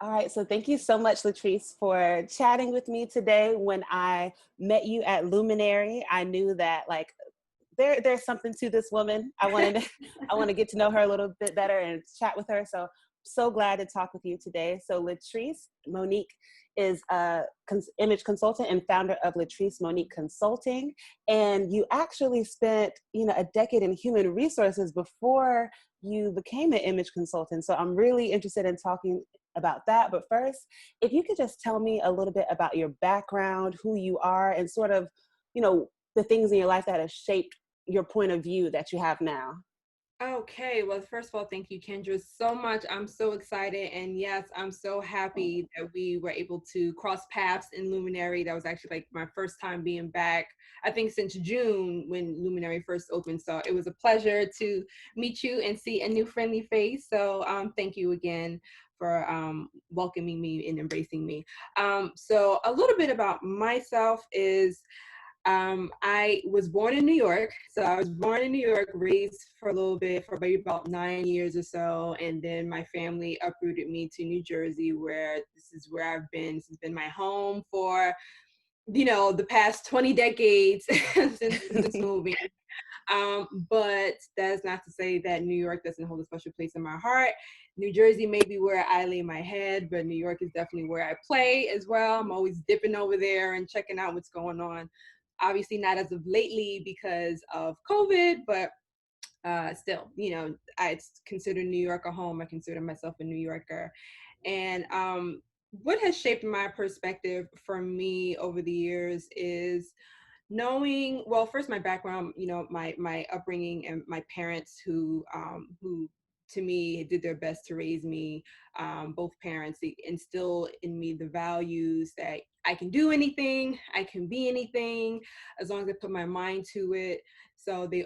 All right, so thank you so much, Latrice, for chatting with me today. When I met you at Luminary, I knew that like there's something to this woman. I want to get to know her a little bit better and chat with her. So glad to talk with you today. So Latrice Monique is a image consultant and founder of Latrice Monique Consulting. And you actually spent, a decade in human resources before you became an image consultant. So I'm really interested in talking about that. But first, if you could just tell me a little bit about your background, who you are, and sort of, the things in your life that have shaped your point of view that you have now. Okay, well, first of all, thank you, Kendra, so much. I'm so excited. And yes, I'm so happy that we were able to cross paths in Luminary. That was actually like my first time being back, I think since June when Luminary first opened. So it was a pleasure to meet you and see a new friendly face. So thank you again for welcoming me and embracing me. So a little bit about myself is I was born in New York. So I was born in New York, raised for a little bit, for maybe about 9 years or so. And then my family uprooted me to New Jersey, where this is where I've been. This has been my home for, the past 20 decades since moving. But that's not to say that New York doesn't hold a special place in my heart. New Jersey may be where I lay my head, but New York is definitely where I play as well. I'm always dipping over there and checking out what's going on. Obviously not as of lately because of COVID, but still, I consider New York a home. I consider myself a New Yorker. And what has shaped my perspective for me over the years is knowing, well, first my background, my upbringing and my parents who to me did their best to raise me. Both parents, they instill in me the values that I can do anything, I can be anything, as long as I put my mind to it. So they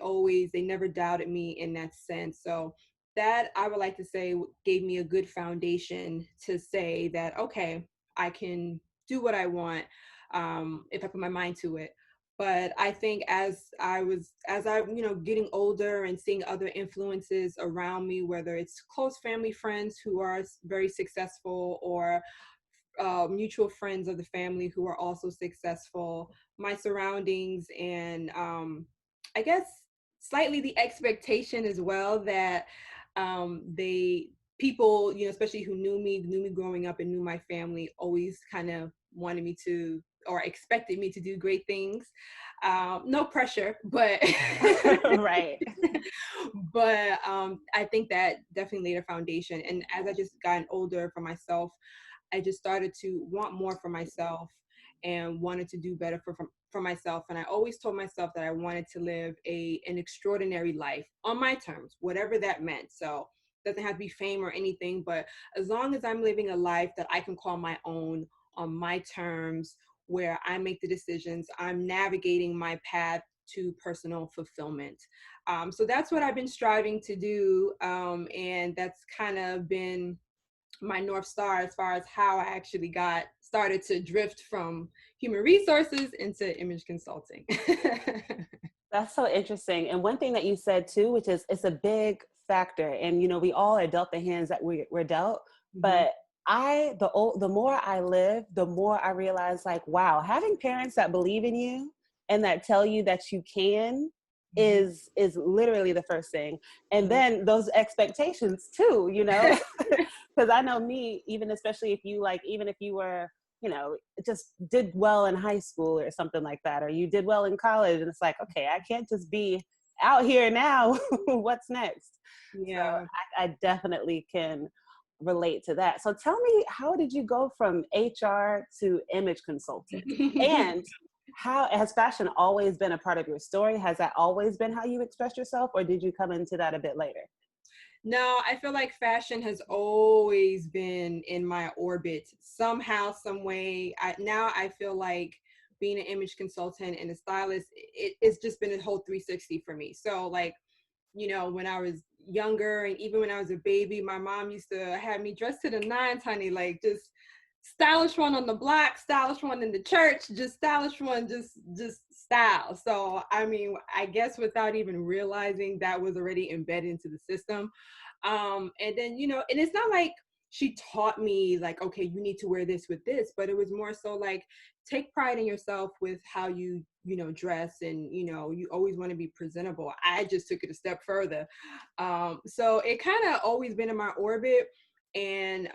never doubted me in that sense. So that, I would like to say, gave me a good foundation to say that, okay, I can do what I want if I put my mind to it. But I think as I getting older and seeing other influences around me, whether it's close family friends who are very successful, or mutual friends of the family who are also successful, my surroundings, and I guess slightly the expectation as well that they people, especially who knew me growing up and knew my family, always kind of wanted me to, or expected me to do great things. No pressure, but Right. but I think that definitely laid a foundation. And as I just gotten older for myself, I just started to want more for myself and wanted to do better for myself. And I always told myself that I wanted to live an extraordinary life on my terms, whatever that meant. So it doesn't have to be fame or anything, but as long as I'm living a life that I can call my own on my terms, where I make the decisions, I'm navigating my path to personal fulfillment. So that's what I've been striving to do. And that's kind of been my North Star as far as how I actually got started to drift from human resources into image consulting. That's so interesting. And one thing that you said too, which is it's a big factor. And we all are dealt the hands that we're dealt. Mm-hmm. But the more I live, the more I realize, like, wow, having parents that believe in you and that tell you that you can Mm-hmm. is literally the first thing. And Mm-hmm. then those expectations too, because I know me, even especially if you even if you were, just did well in high school or something like that, or you did well in college, and it's like, okay, I can't just be out here now. What's next? So Yeah. I definitely can relate to that. So tell me, how did you go from HR to image consultant? And how has fashion always been a part of your story? Has that always been how you express yourself, or did you come into that a bit later? No, I feel like fashion has always been in my orbit somehow, some way. Now I feel like being an image consultant and a stylist, it's just been a whole 360 for me. So like, when I was younger and even when I was a baby, my mom used to have me dressed to the nines, honey, like just stylish one on the block, stylish one in the church, just stylish one, just style. So, I mean, I guess without even realizing that was already embedded into the system. And then, and it's not like she taught me like, okay, you need to wear this with this, but it was more so like, take pride in yourself with how you dress, and you always want to be presentable. I just took it a step further. So it kind of always been in my orbit. And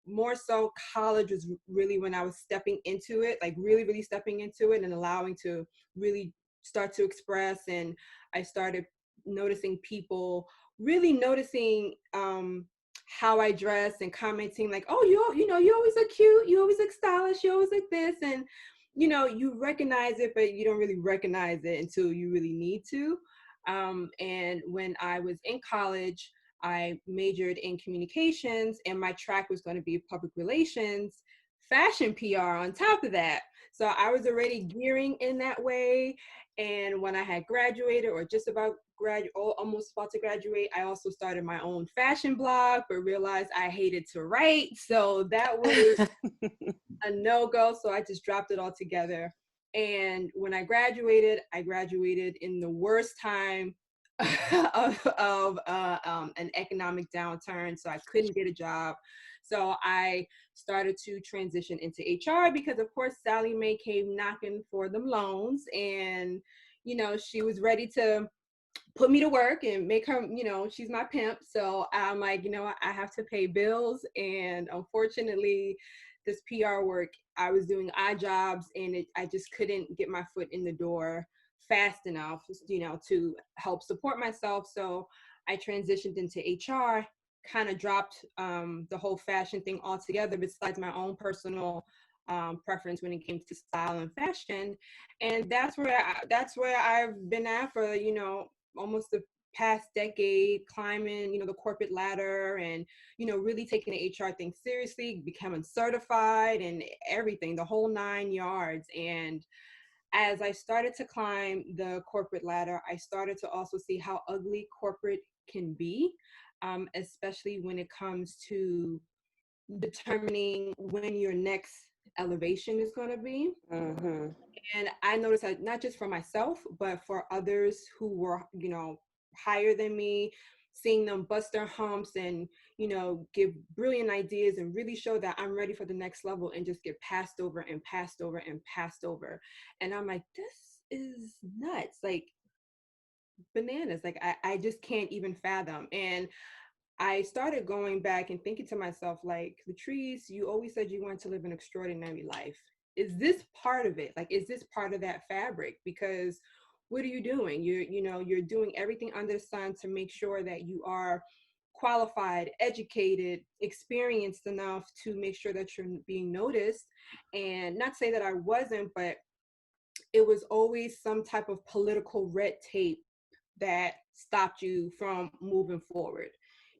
more so college was really when I was stepping into it, like really, really stepping into it and allowing to really start to express. And I started noticing people, really noticing how I dress and commenting like, oh, you always look cute, you always look stylish, you always look this. And you recognize it, but you don't really recognize it until you really need to. And when I was in college, I majored in communications, and my track was going to be public relations, fashion PR on top of that. So I was already gearing in that way. And when I had graduated, or just about almost about to graduate, I also started my own fashion blog, but realized I hated to write. So that was a no-go. So I just dropped it all together. And when I graduated in the worst time of an economic downturn. So I couldn't get a job. So I started to transition into HR, because of course Sally Mae came knocking for them loans, and she was ready to put me to work and make her, she's my pimp. So I'm like, I have to pay bills. And unfortunately, this PR work, I was doing odd jobs, and I just couldn't get my foot in the door fast enough, to help support myself. So I transitioned into HR, kind of dropped the whole fashion thing altogether, besides my own personal preference when it came to style and fashion. And that's where I've been at for, almost the past decade, climbing, the corporate ladder, and, really taking the HR thing seriously, becoming certified and everything, the whole 9 yards. And as I started to climb the corporate ladder, I started to also see how ugly corporate can be, especially when it comes to determining when your next elevation is going to be. Mm-hmm. And I noticed that not just for myself, but for others who were, higher than me, seeing them bust their humps and, give brilliant ideas and really show that I'm ready for the next level, and just get passed over and passed over and passed over. And I'm like, this is nuts, like bananas. Like I just can't even fathom. And I started going back and thinking to myself, like, Latrice, you always said you wanted to live an extraordinary life. Is this part of it? Like, is this part of that fabric? Because what are you doing? You're doing everything under the sun to make sure that you are qualified, educated, experienced enough to make sure that you're being noticed. And not to say that I wasn't, but it was always some type of political red tape that stopped you from moving forward,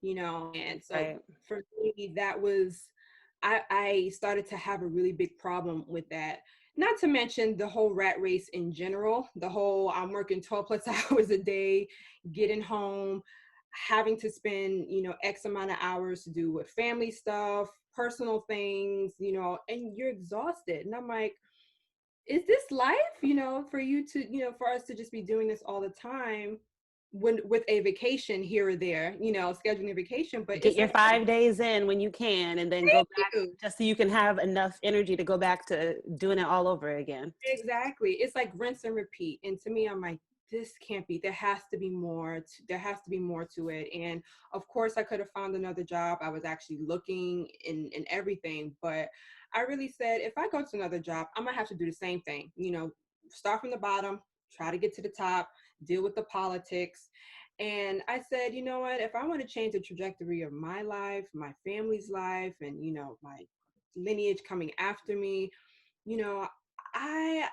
and so Right. for me, that was, I started to have a really big problem with that. Not to mention the whole rat race in general, the whole I'm working 12 plus hours a day, getting home, having to spend, X amount of hours to do with family stuff, personal things, and you're exhausted. And I'm like, is this life, for you to, for us to just be doing this all the time, when with a vacation here or there, scheduling a vacation, but Get it's your like, 5 days in when you can, and then go thank back, you. just so you can have enough energy to go back to doing it all over again. Exactly. It's like rinse and repeat. And to me, I'm like, this can't be, there has to be more, there has to be more to it. And of course I could have found another job. I was actually looking in everything, but I really said, if I go to another job, I'm gonna have to do the same thing, start from the bottom, try to get to the top, deal with the politics. And I said, you know what, if I want to change the trajectory of my life, my family's life, and, my lineage coming after me, you know, I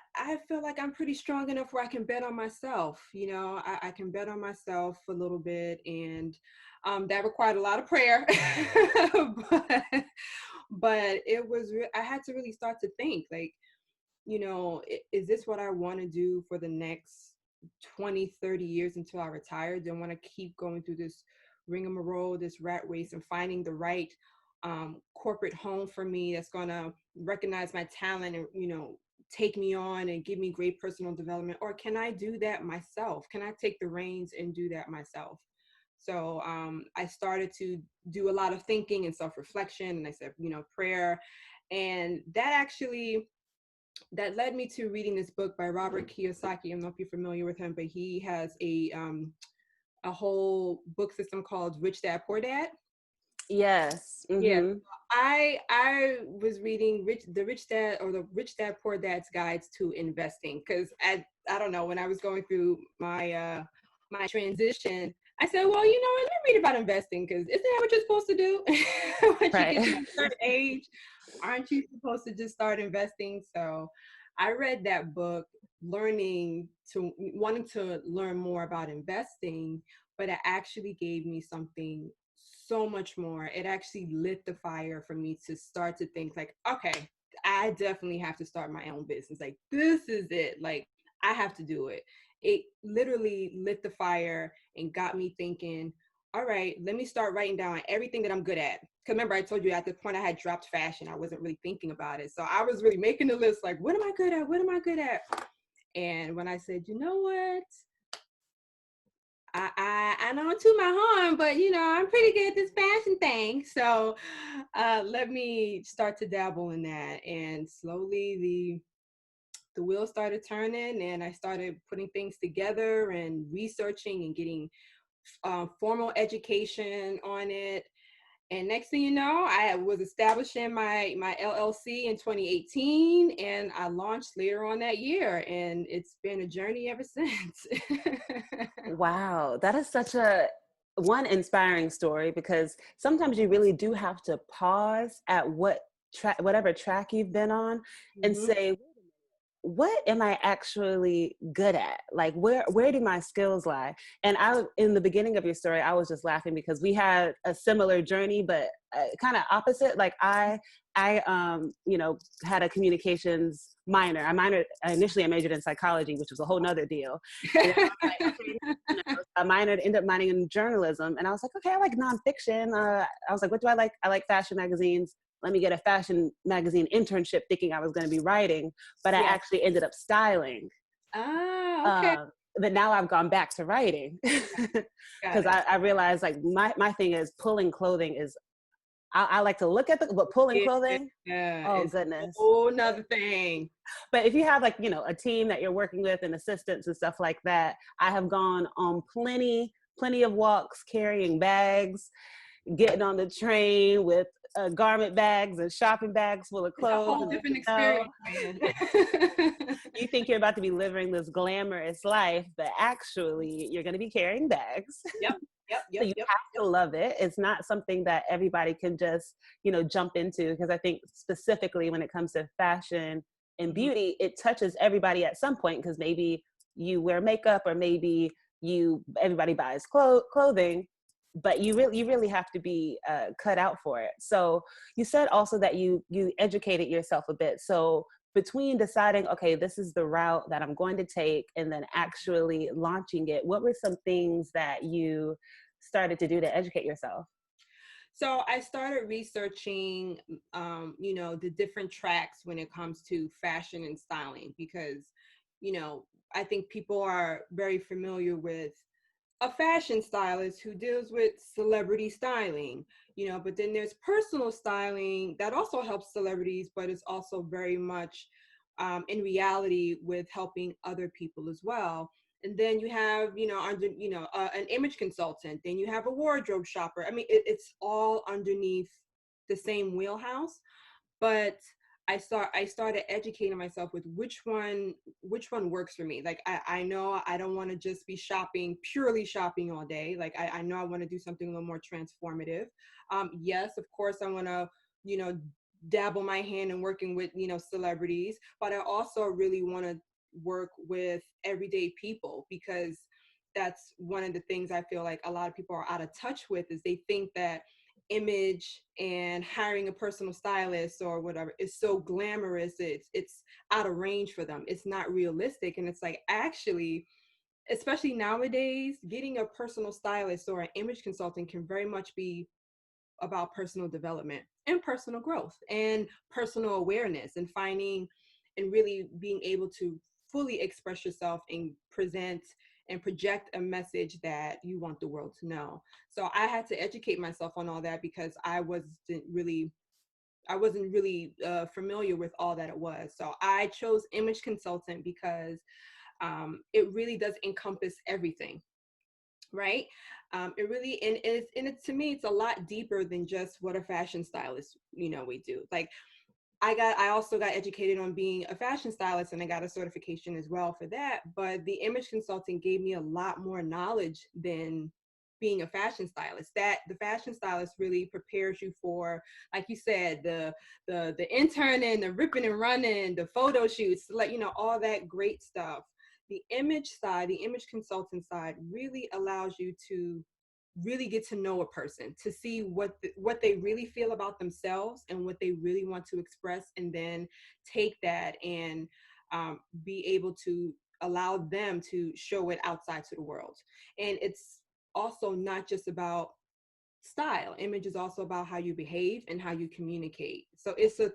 feel like I'm pretty strong enough where I can bet on myself. I can bet on myself a little bit, and that required a lot of prayer. but it was I had to really start to think, like, is this what I want to do for the next 20, 30 years until I retire? Do I want to keep going through this rigmarole, this rat race, and finding the right corporate home for me that's going to recognize my talent and, take me on and give me great personal development? Or can I do that myself? Can I take the reins and do that myself? So I started to do a lot of thinking and self-reflection, and I said, prayer. And that led me to reading this book by Robert Kiyosaki. I don't know if you're familiar with him, but he has a whole book system called Rich Dad Poor Dad. Yes. Yeah. Mm-hmm. I was reading the Rich Dad Poor Dad's Guides to Investing, because I don't know, when I was going through my my transition, I said, well, you know what, let me read about investing, because isn't that what you're supposed to do? Once you get to a certain age, aren't you supposed to just start investing? So I read that book, wanting to learn more about investing, but it actually gave me something so much more. It actually lit the fire for me to start to think like, okay, I definitely have to start my own business. Like, this is it. Like, I have to do it. It literally lit the fire and got me thinking, all right, let me start writing down everything that I'm good at. Because remember, I told you at the point I had dropped fashion, I wasn't really thinking about it. So I was really making the list, like, what am I good at? What am I good at? And when I said, you know what? I don't toot my horn, but I'm pretty good at this fashion thing. So let me start to dabble in that. And slowly the wheels started turning, and I started putting things together and researching and getting formal education on it. And next thing you know, I was establishing my LLC in 2018, and I launched later on that year, and it's been a journey ever since. Wow, that is such a one inspiring story, because sometimes you really do have to pause at whatever track you've been on and Mhm. say, what am I actually good at? Like, where do my skills lie? And in the beginning of your story, I was just laughing because we had a similar journey, but kind of opposite. Like had a communications minor. I majored in psychology, which was a whole nother deal. And then I was like, okay, ended up minoring in journalism. And I was like, okay, I like nonfiction. I was like, what do I like? I like fashion magazines. Let me get a fashion magazine internship thinking I was going to be writing, but I Yeah. actually ended up styling. Ah, okay. But now I've gone back to writing Got because it. I realized like my thing is pulling clothing is, I like to look at but pulling clothing, Yeah, oh it's a goodness. whole nother thing. But if you have like, a team that you're working with and assistants and stuff like that, I have gone on plenty of walks carrying bags, getting on the train with garment bags and shopping bags full of It's a clothes. whole And different experience, man. you think you're about to be living this glamorous life, but actually you're going to be carrying bags. Yep, yep, So yep, you yep, have to love it. It's not something that everybody can just, jump into, because I think specifically when it comes to fashion and yep. beauty, it touches everybody at some point, because maybe you wear makeup, or maybe everybody buys clothing, but you really have to be cut out for it. So you said also that you educated yourself a bit. So between deciding, okay, this is the route that I'm going to take, and then actually launching it, what were some things that you started to do to educate yourself? So I started researching, the different tracks when it comes to fashion and styling, because, I think people are very familiar with a fashion stylist who deals with celebrity styling, but then there's personal styling that also helps celebrities, but it's also very much in reality with helping other people as well. And then you have, an image consultant, then you have a wardrobe shopper. I mean, it's all underneath the same wheelhouse, but I started educating myself with which one works for me. Like I know I don't want to just be purely shopping all day. Like I know I want to do something a little more transformative. Yes, of course I want to, dabble my hand in working with, celebrities, but I also really want to work with everyday people, because that's one of the things I feel like a lot of people are out of touch with, is they think that image and hiring a personal stylist or whatever is so glamorous, it's out of range for them, it's not realistic. And it's like, actually, especially nowadays, getting a personal stylist or an image consultant can very much be about personal development and personal growth and personal awareness, and finding and really being able to fully express yourself and present and project a message that you want the world to know. So I had to educate myself on all that because I wasn't really familiar with all that it was. So I chose image consultant because it really does encompass everything, right? It really, to me, it's a lot deeper than just what a fashion stylist, we do. Like I also got educated on being a fashion stylist, and I got a certification as well for that. But the image consulting gave me a lot more knowledge than being a fashion stylist. That the fashion stylist really prepares you for, like you said, the interning, the ripping and running, the photo shoots, like, all that great stuff. The image side, the image consultant side, really allows you to really get to know a person, to see what they really feel about themselves and what they really want to express, and then take that and be able to allow them to show it outside to the world. And it's also not just about style. Image is also about how you behave and how you communicate. So it's a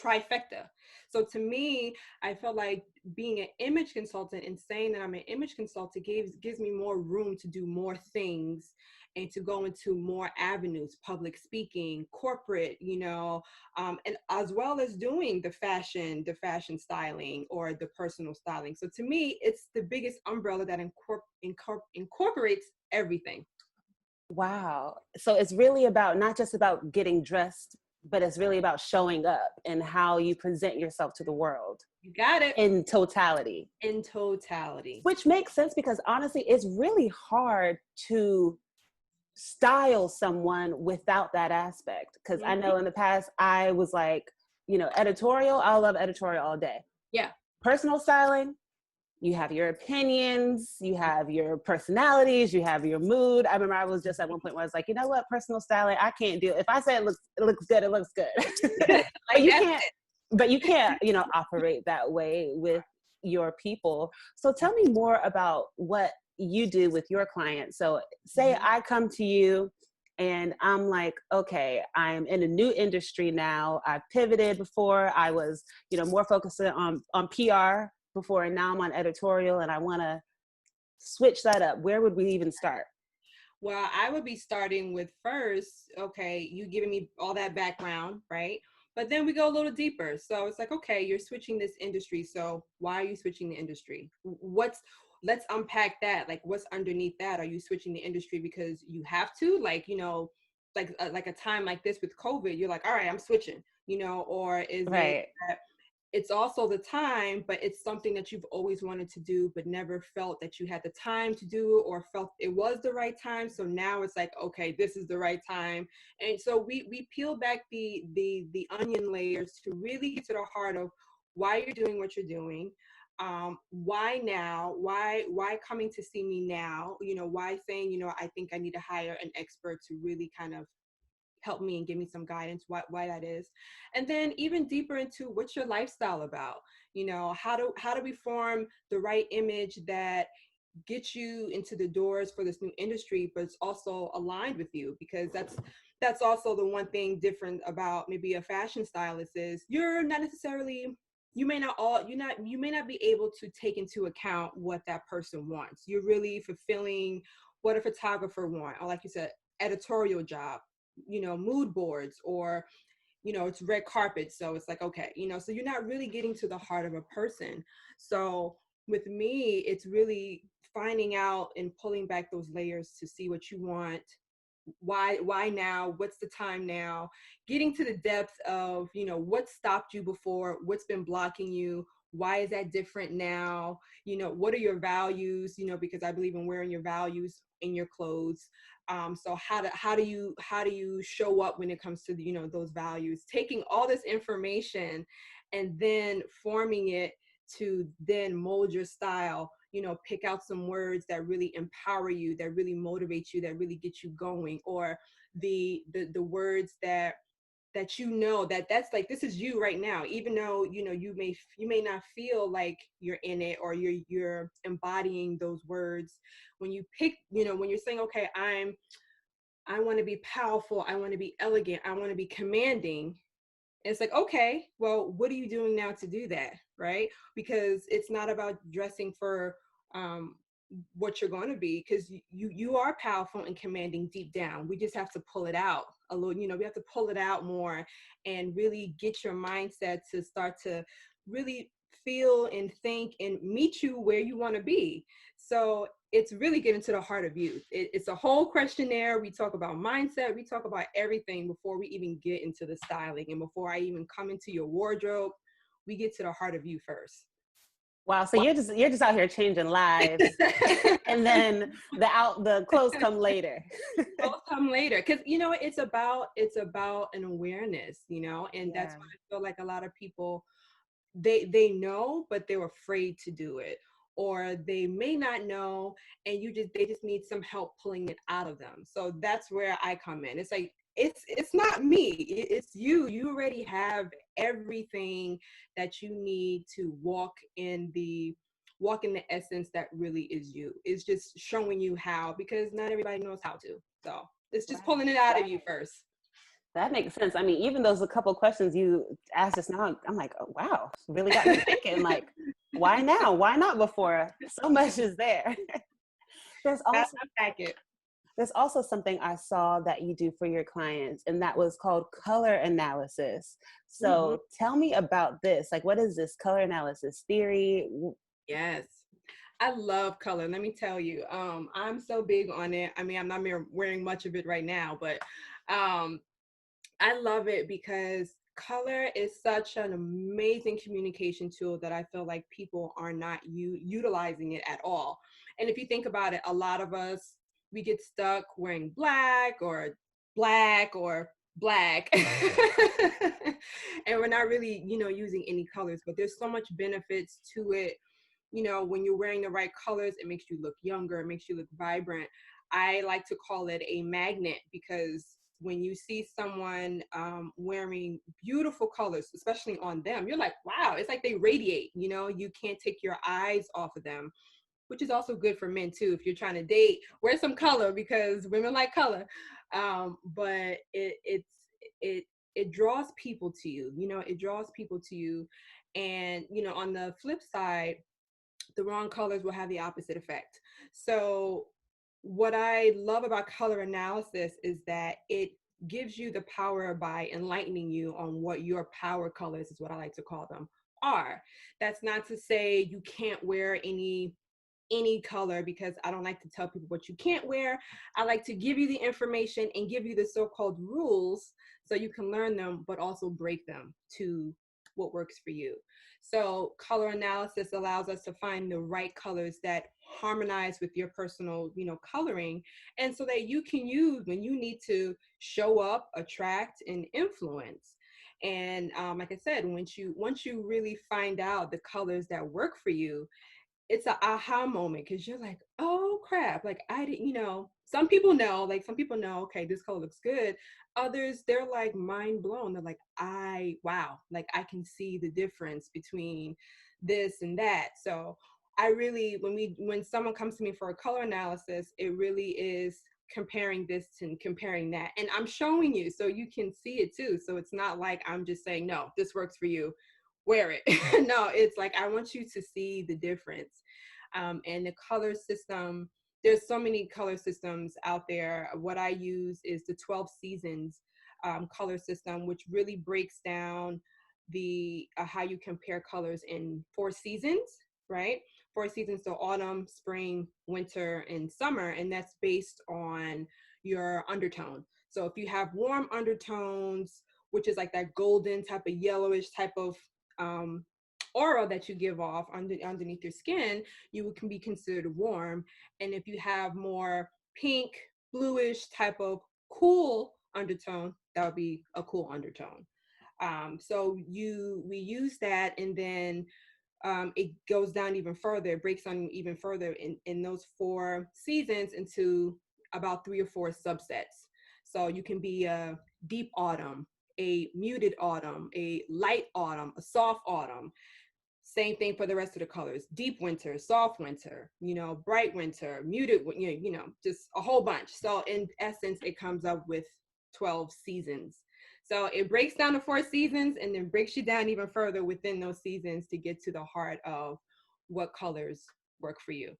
trifecta. So to me, I felt like being an image consultant and saying that I'm an image consultant gives me more room to do more things and to go into more avenues, public speaking, corporate, and as well as doing the fashion styling or the personal styling. So to me, it's the biggest umbrella that incorporates everything. Wow. So it's really about not just about getting dressed, but it's really about showing up and how you present yourself to the world. You got it. In totality. In totality. Which makes sense because honestly, it's really hard to style someone without that aspect. Because I know in the past, I was like, editorial, I love editorial all day. Yeah. Personal styling, you have your opinions, you have your personalities, you have your mood. I remember I was just at one point where I was like, you know what, personal styling, I can't do it. If I say it looks good, it looks good. But you can't, operate that way with your people. So tell me more about what you do with your clients. So say I come to you and I'm like, okay, I'm in a new industry now. I pivoted before. I was, more focused on PR before, and now I'm on editorial and I want to switch that up. Where would we even start? Well, I would be starting with first, okay, you giving me all that background, right? But then we go a little deeper. So it's like, okay, you're switching this industry. So why are you switching the industry? Let's unpack that. Like, what's underneath that? Are you switching the industry because you have to? Like, like a time like this with COVID, you're like, all right, I'm switching, or is it that it's also the time, but it's something that you've always wanted to do, but never felt that you had the time to do or felt it was the right time. So now it's like, okay, this is the right time. And so we peel back the onion layers to really get to the heart of why you're doing what you're doing. Why now? Why coming to see me now? Why saying, I think I need to hire an expert to really kind of help me and give me some guidance why that is. And then even deeper into what's your lifestyle about, how do we form the right image that gets you into the doors for this new industry, but it's also aligned with you, because that's also the one thing different about maybe a fashion stylist is you're not necessarily, you may not be able to take into account what that person wants. You're really fulfilling what a photographer wants, or like you said, editorial job, mood boards, or it's red carpet, so it's like, okay, so you're not really getting to the heart of a person. So with me, it's really finding out and pulling back those layers to see what you want, why now, what's the time now, getting to the depth of what stopped you before, what's been blocking you, why is that different now, what are your values, because I believe in wearing your values in your clothes. So how do you show up when it comes to those values, taking all this information and then forming it to then mold your style, pick out some words that really empower you, that really motivate you, that really get you going, or the words that that's like, this is you right now, even though you may not feel like you're in it or you're embodying those words. When you pick, when you're saying, okay, I want to be powerful, I want to be elegant, I want to be commanding, it's like, okay, well, what are you doing now to do that, right? Because it's not about dressing for what you're going to be, because you are powerful and commanding deep down. We just have to pull it out a little, we have to pull it out more and really get your mindset to start to really feel and think and meet you where you want to be. So it's really getting to the heart of you. It's a whole questionnaire. We talk about mindset. We talk about everything before we even get into the styling, and before I even come into your wardrobe, we get to the heart of you first. Wow. So you're just out here changing lives. And then the clothes come later. Clothes come later. Cause it's about an awareness, and that's what I feel like a lot of people, they know, but they're afraid to do it, or they may not know, and they just need some help pulling it out of them. So that's where I come in. It's like, it's not me, it's you already have everything that you need to walk in the essence that really is you. It's just showing you how, because not everybody knows how to. So it's just pulling it out of you first. That makes sense. I mean, even those a couple questions you asked just now, I'm like, oh, wow, really got me thinking, like, why now? Why not before? So much is there. There's also something I saw that you do for your clients, and that was called color analysis. So tell me about this. Like, what is this color analysis theory? Yes. I love color. Let me tell you, I'm so big on it. I mean, I'm not wearing much of it right now, but I love it because color is such an amazing communication tool that I feel like people are not utilizing it at all. And if you think about it, a lot of us, we get stuck wearing black or black. And we're not really, using any colors, but there's so much benefits to it. When you're wearing the right colors, it makes you look younger, it makes you look vibrant. I like to call it a magnet, because when you see someone wearing beautiful colors, especially on them, you're like, wow, it's like they radiate, you can't take your eyes off of them, which is also good for men too. If you're trying to date, wear some color, because women like color. But it draws people to you, it draws people to you. And, on the flip side, the wrong colors will have the opposite effect. So what I love about color analysis is that it gives you the power by enlightening you on what your power colors, is what I like to call them, are. That's not to say you can't wear any color, because I don't like to tell people what you can't wear. I like to give you the information and give you the so-called rules so you can learn them, but also break them to what works for you. So color analysis allows us to find the right colors that harmonize with your personal, coloring, and so that you can use when you need to show up, attract, and influence. And like I said, once you really find out the colors that work for you, it's an aha moment, because you're like, oh crap, like I didn't, some people know, okay, this color looks good. Others, they're like mind blown. They're like, wow, like I can see the difference between this and that. So I really, when someone comes to me for a color analysis, it really is comparing this and comparing that. And I'm showing you so you can see it too. So it's not like I'm just saying, no, this works for you, wear it. No, it's like, I want you to see the difference. And the color system, there's so many color systems out there. What I use is the 12 seasons color system, which really breaks down the how you compare colors in 4 seasons, right? 4 seasons, so autumn, spring, winter, and summer, and that's based on your undertone. So if you have warm undertones, which is like that golden type of yellowish type of aura that you give off underneath your skin, you can be considered warm. And if you have more pink, bluish type of cool undertone, that would be a cool undertone. So we use that, and then it goes down even further. It breaks down even further in those 4 seasons into about 3 or 4 subsets. So you can be a deep autumn, a muted autumn, a light autumn, a soft autumn. Same thing for the rest of the colors: deep winter, soft winter, bright winter, muted, just a whole bunch. So in essence, it comes up with 12 seasons. So it breaks down to 4 seasons, and then breaks you down even further within those seasons to get to the heart of what colors work for you.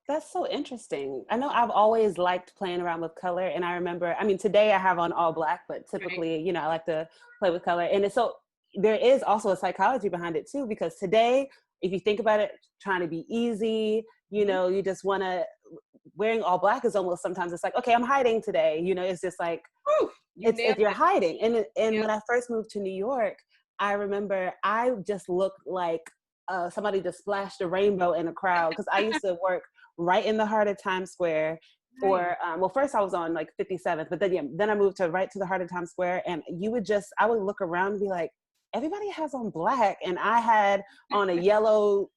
That's so interesting. I know I've always liked playing around with color. And I remember, I mean, today I have on all black, but Right. typically, I like to play with color. And it's so there is also a psychology behind it too, because today, if you think about it, trying to be easy, Mhm. you just want to, wearing all black is almost sometimes it's like, okay, I'm hiding today. It's just like, Whew, you nailed it's you're it. hiding. And Yeah. when I first moved to New York, I remember I just looked like somebody just splashed a rainbow in a crowd, because I used to work right in the heart of Times Square. Nice. Or well, first I was on like 57th, but then I moved to right to the heart of Times Square, and I would look around and be like, everybody has on black, and I had on a yellow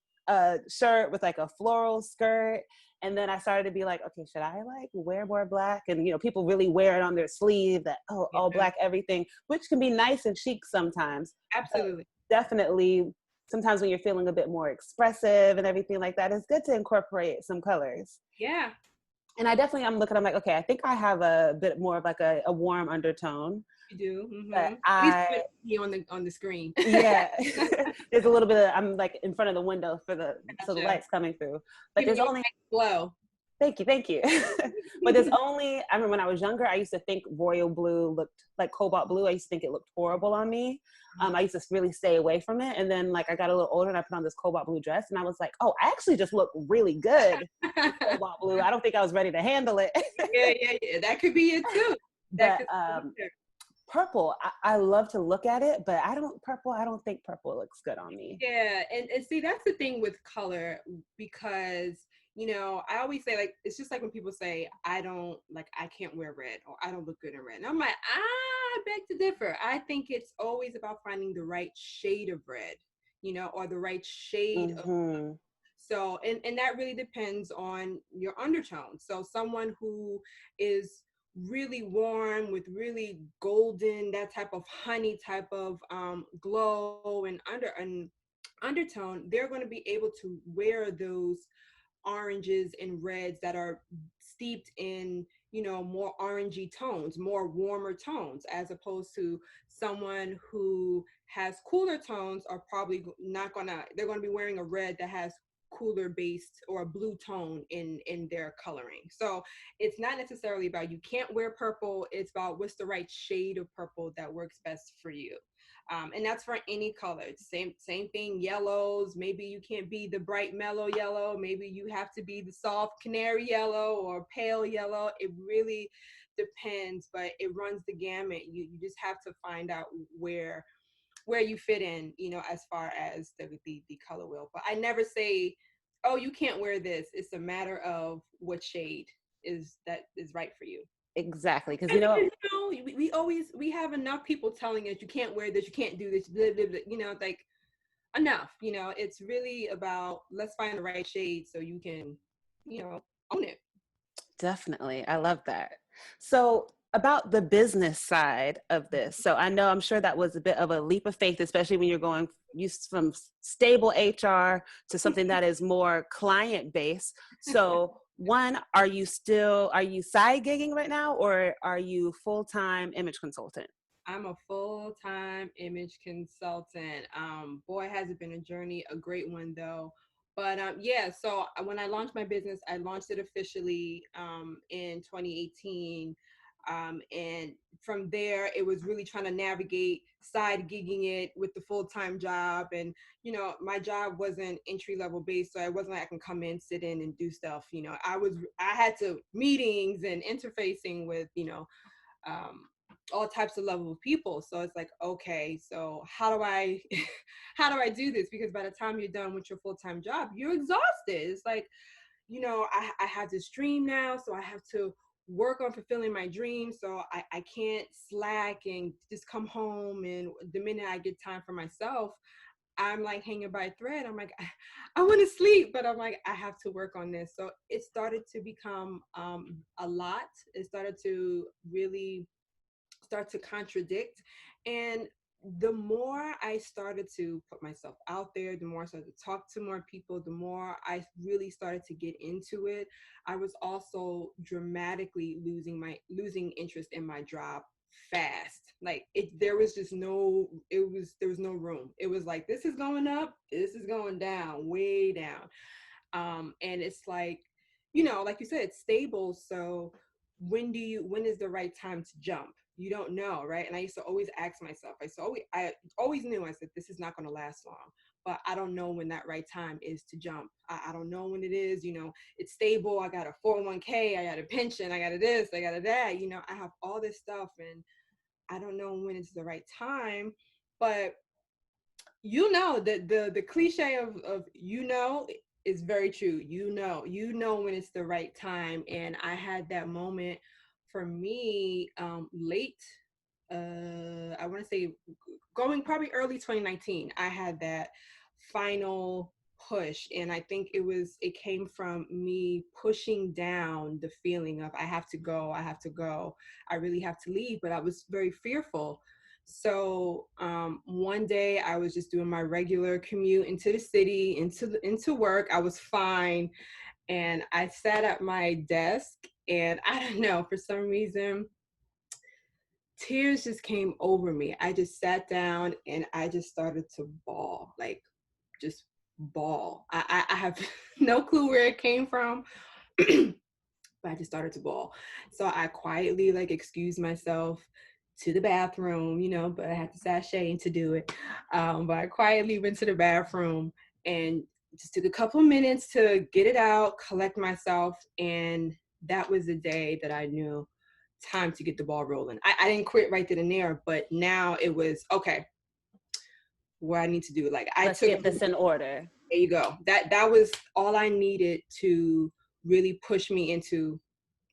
shirt with like a floral skirt. And then I started to be like, okay, should I like wear more black? And people really wear it on their sleeve, that all Yeah. black everything, which can be nice and chic sometimes. But Absolutely. definitely sometimes when you're feeling a bit more expressive and everything like that, it's good to incorporate some colors. Yeah. And I'm like, okay, I think I have a bit more of like a warm undertone. You do. But At least put me on the screen. yeah, there's a little bit of, I'm like in front of the window so the Gotcha. light's coming through. But Giving there's you a only nice glow. Thank you. But I remember when I was younger, I used to think royal blue looked like cobalt blue. I used to think it looked horrible on me. I used to really stay away from it. And then like I got a little older and I put on this cobalt blue dress and I was like, oh, I actually just look really good in cobalt blue. I don't think I was ready to handle it. Yeah. That could be it too. That But could be it. purple, I love to look at it, but I don't think purple looks good on me. Yeah, and see that's the thing with color, because I always say, like, it's just like when people say I can't wear red, or I don't look good in red. And I'm like, I beg to differ. I think it's always about finding the right shade of red, or the right shade of. Mm-hmm. So, and that really depends on your undertone. So someone who is really warm with really golden, that type of honey type of glow and undertone, they're going to be able to wear those oranges and reds that are steeped in more orangey tones, more warmer tones, as opposed to someone who has cooler tones are probably not gonna they're going to be wearing a red that has cooler based or a blue tone in their coloring. So it's not necessarily about you can't wear purple, it's about what's the right shade of purple that works best for you. And that's for any color. Same thing. Yellows. Maybe you can't be the bright mellow yellow. Maybe you have to be the soft canary yellow or pale yellow. It really depends, but it runs the gamut. You just have to find out where you fit in, as far as the color wheel. But I never say, oh, you can't wear this. It's a matter of what shade is right for you. Exactly, because We have enough people telling us you can't wear this, you can't do this, blah, blah, blah, like enough. It's really about, let's find the right shade so you can, own it. definitely. I love that. So about the business side of this. So I'm sure that was a bit of a leap of faith, especially when you're going from stable HR to something that is more client based. So one, are you side gigging right now, or are you full-time image consultant? I'm a full-time image consultant. Boy, has it been a journey, a great one though. But yeah, so when I launched my business, I launched it officially in 2018. And from there, it was really trying to navigate side gigging it with the full-time job. And, my job wasn't entry-level based, so it wasn't like I can come in, sit in and do stuff. I had to meetings and interfacing with, um, all types of level of people. So it's like, okay, so how do I how do I do this? Because by the time you're done with your full-time job, you're exhausted. It's like, I have this dream now, so I have to work on fulfilling my dream. So I can't slack and just come home, and the minute I get time for myself, I'm like hanging by a thread. I'm like, I want to sleep, but I'm like, I have to work on this. So it started to become a lot. It started to really start to contradict. And the more I started to put myself out there, the more I started to talk to more people, the more I really started to get into it, I was also dramatically losing interest in my job fast. Like there was no room. It was like, this is going up, this is going down, way down. And it's like, like you said, it's stable. So when is the right time to jump? You don't know, right? And I used to always ask myself, I always knew, I said, this is not going to last long, but I don't know when that right time is to jump. I don't know when it is, it's stable. I got a 401k, I got a pension, I got a this, I got a that, I have all this stuff, and I don't know when it's the right time. But the cliche of is very true. When it's the right time. And I had that moment for me late, I want to say going probably early 2019. I had that final push, and I think it came from me pushing down the feeling of I have to go, I really have to leave, but I was very fearful. So one day I was just doing my regular commute into the city, into work. I was fine, and I sat at my desk, and I don't know, for some reason tears just came over me. I just sat down and I just started to bawl, like just bawl. I have no clue where it came from, but I just started to bawl. So I quietly excused myself to the bathroom, but I had to sashay to do it. But I quietly went to the bathroom and just took a couple of minutes to get it out, collect myself. And that was the day that I knew time to get the ball rolling. I didn't quit right then and there, but now it was, okay, what I need to do. Let's get this in order. There you go. That was all I needed to really push me into,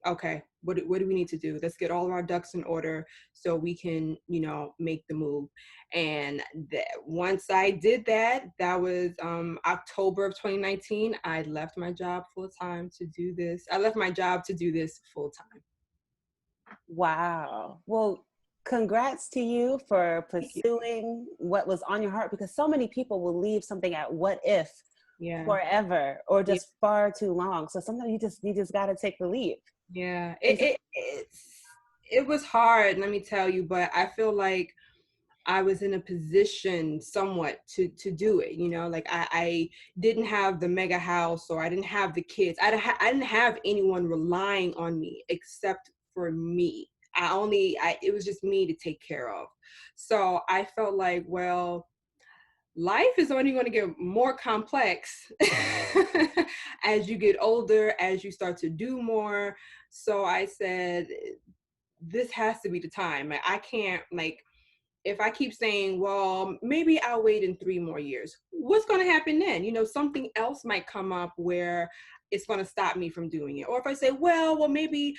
okay, what do we need to do? Let's get all of our ducks in order so we can, make the move. And once I did that, that was October of 2019. I left my job full time to do this. I left my job to do this full time. Wow. Well, congrats to you for pursuing what was on your heart, because so many people will leave something at what if forever or just far too long. So sometimes you just got to take the leap. Yeah, it was hard, let me tell you, but I feel like I was in a position somewhat to do it, I didn't have the mega house, or I didn't have the kids. I didn't have anyone relying on me except for me. It was just me to take care of. So I felt like, well, life is only going to get more complex as you get older, as you start to do more. So I said, this has to be the time. I can't, if I keep saying, well, maybe I'll wait in 3 more years, what's going to happen then? Something else might come up where it's going to stop me from doing it. Or if I say, well, maybe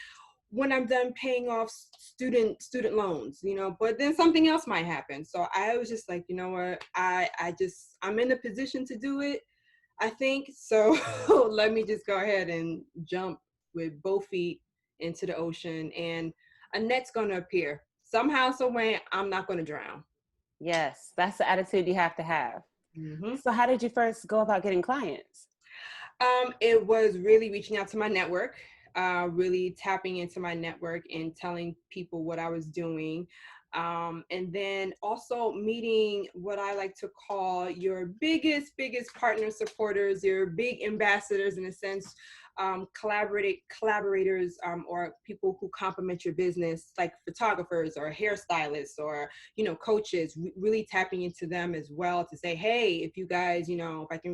when I'm done paying off student loans, but then something else might happen. So I was just like, you know what, I'm in a position to do it, I think. So let me just go ahead and jump with both feet into the ocean, and a net's going to appear. Somehow, some way, I'm not going to drown. Yes, that's the attitude you have to have. Mm-hmm. So how did you first go about getting clients? It was really reaching out to my network, really tapping into my network and telling people what I was doing. And then also meeting what I like to call your biggest partner supporters, your big ambassadors, in a sense, collaborators, or people who complement your business, like photographers or hairstylists or, coaches, really tapping into them as well to say, hey, if you guys, if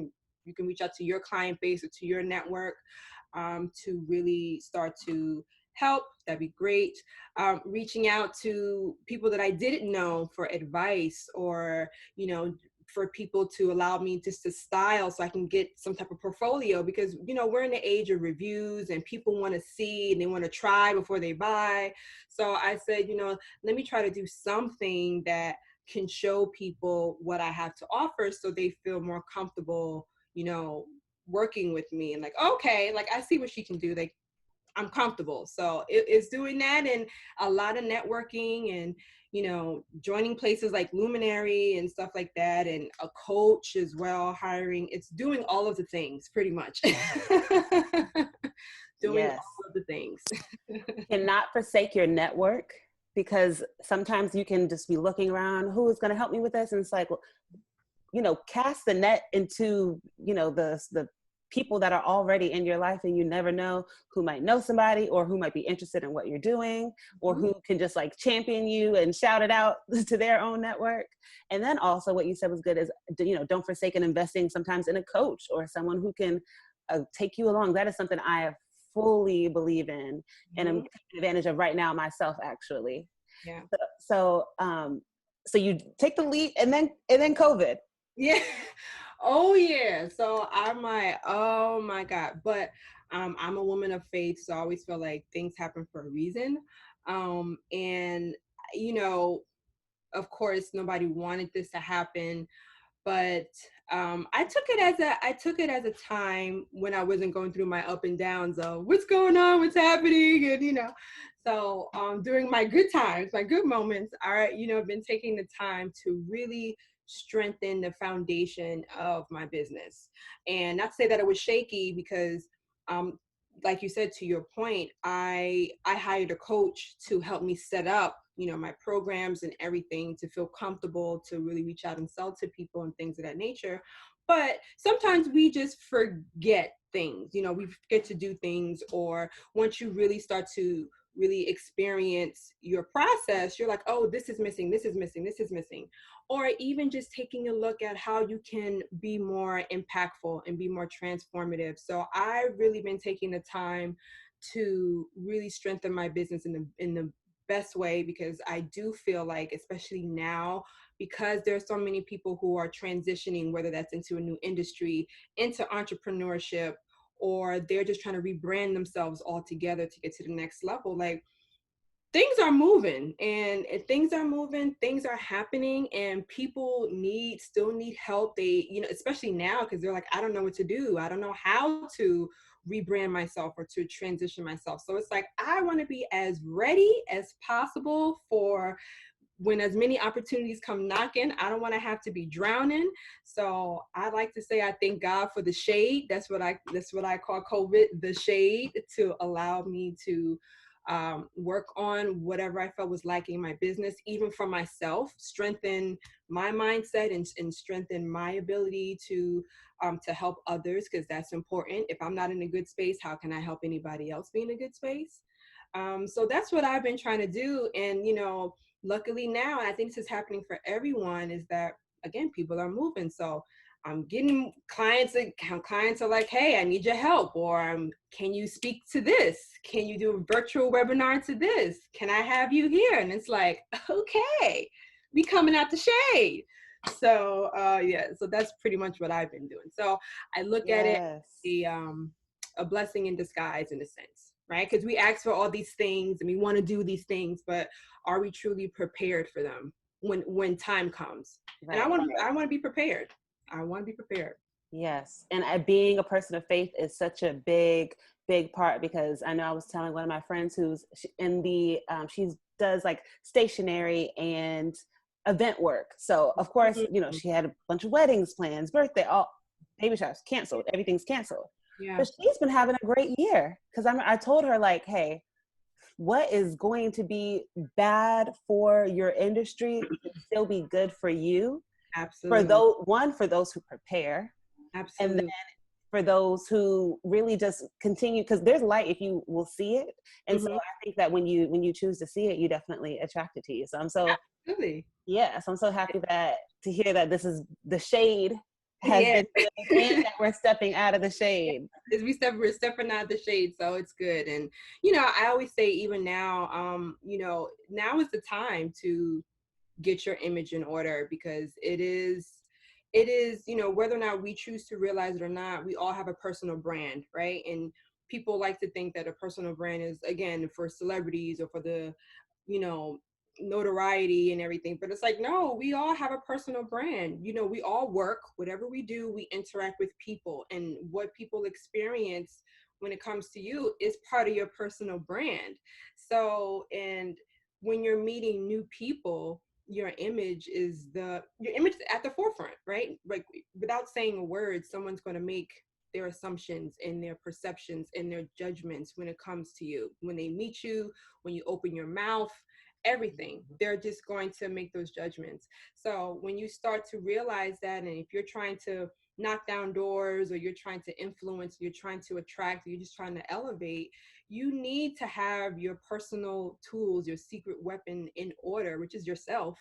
you can reach out to your client base or to your network, to really start to help, that'd be great. Reaching out to people that I didn't know for advice, or, for people to allow me just to style so I can get some type of portfolio, because, we're in the age of reviews and people want to see and they want to try before they buy. So I said, let me try to do something that can show people what I have to offer so they feel more comfortable, working with me, and okay, I see what she can do. I'm comfortable. So it's doing that, and a lot of networking, and, joining places like Luminary and stuff like that, and a coach as well, hiring. It's doing all of the things pretty much. Doing all of the things. Cannot forsake your network, because sometimes you can just be looking around, who is going to help me with this? And it's like, cast the net into, the people that are already in your life, and you never know who might know somebody or who might be interested in what you're doing, or who can just like champion you and shout it out to their own network. And then also what you said was good is, don't forsake in investing sometimes in a coach or someone who can take you along. That is something I fully believe in, and I'm taking advantage of right now myself, actually. Yeah. So you take the leap, and then COVID. Yeah. Oh yeah. So I'm like, oh my God. But I'm a woman of faith, so I always feel like things happen for a reason. And you know, of course, nobody wanted this to happen, but I took it as a time when I wasn't going through my up and downs of what's going on, what's happening, and so during my good times, my good moments, I've been taking the time to really strengthen the foundation of my business. And not to say that it was shaky, because like you said, to your point, I hired a coach to help me set up, my programs and everything, to feel comfortable to really reach out and sell to people and things of that nature. But sometimes we just forget things, we forget to do things. Or once you really start to really experience your process, you're like, oh, this is missing, this is missing, this is missing. Or even just taking a look at how you can be more impactful and be more transformative. So I've really been taking the time to really strengthen my business in the best way, because I do feel like, especially now, because there's so many people who are transitioning, whether that's into a new industry, into entrepreneurship, or they're just trying to rebrand themselves altogether to get to the next level. Like, things are moving, and things are happening, and people still need help. They, especially now, because they're like, I don't know what to do. I don't know how to rebrand myself or to transition myself. So it's like, I want to be as ready as possible for when as many opportunities come knocking. I don't want to have to be drowning. So I like to say, I thank God for the shade. That's what I call COVID, the shade, to allow me to work on whatever I felt was lacking in my business, even for myself, strengthen my mindset and strengthen my ability to help others, because that's important. If I'm not in a good space, how can I help anybody else be in a good space? So that's what I've been trying to do. And, luckily now, and I think this is happening for everyone, is that, again, people are moving. So I'm getting clients are like, hey, I need your help. Or can you speak to this? Can you do a virtual webinar to this? Can I have you here? And it's like, okay, we coming out the shade. So so that's pretty much what I've been doing. So I look at it a blessing in disguise, in a sense, right? Because we ask for all these things and we want to do these things, but are we truly prepared for them when time comes? Right. And I want to be prepared. I want to be prepared. Yes. And being a person of faith is such a big part, because I know I was telling one of my friends who's in the, she does like stationery and event work. So of course, she had a bunch of weddings plans, baby showers canceled, everything's canceled. Yeah. But she's been having a great year, because I told her, like, hey, what is going to be bad for your industry can still be good for you. Absolutely. For those who prepare. Absolutely. And then for those who really just continue, because there's light if you will see it. And so I think that when you choose to see it, you definitely attract it to you. So I'm so I'm so happy to hear that this is the shade has been good, and that we're stepping out of the shade. We're stepping out of the shade, so it's good. And I always say, even now, now is the time to get your image in order, because it is, whether or not we choose to realize it or not, we all have a personal brand, right? And people like to think that a personal brand is, again, for celebrities or for the, notoriety and everything. But it's like, no, we all have a personal brand. We all work, whatever we do, we interact with people, and what people experience when it comes to you is part of your personal brand. So, and when you're meeting new people, your image is at the forefront, right? Like, without saying a word, someone's going to make their assumptions and their perceptions and their judgments when it comes to you. When they meet you, when you open your mouth, everything. They're just going to make those judgments. So when you start to realize that, and if you're trying to knock down doors, or you're trying to influence, you're trying to attract, or you're just trying to elevate, you need to have your personal tools, your secret weapon in order, which is yourself,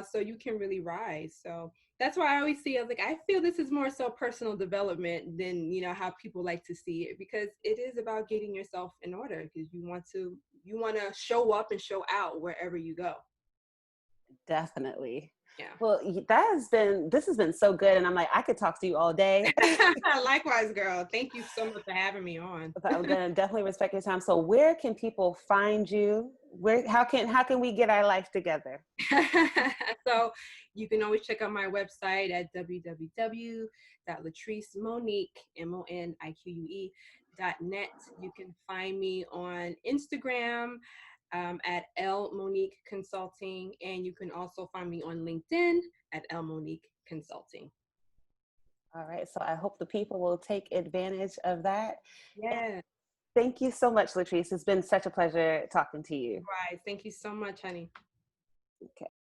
so you can really rise. So that's why I always see it, like, I feel this is more so personal development than, you know, how people like to see it, because it is about getting yourself in order, because you want to show up and show out wherever you go. Definitely. Yeah. Well, this has been so good. And I'm like, I could talk to you all day. Likewise, girl. Thank you so much for having me on. But I'm going to definitely respect your time. So where can people find you? How can we get our life together? So you can always check out my website at www.latricemonique, MONIQUE.net. You can find me on Instagram at L Monique Consulting, and you can also find me on LinkedIn at L Monique Consulting. All right. So I hope the people will take advantage of that. Yeah. Thank you so much, Latrice. It's been such a pleasure talking to you. Right. Thank you so much, honey. Okay.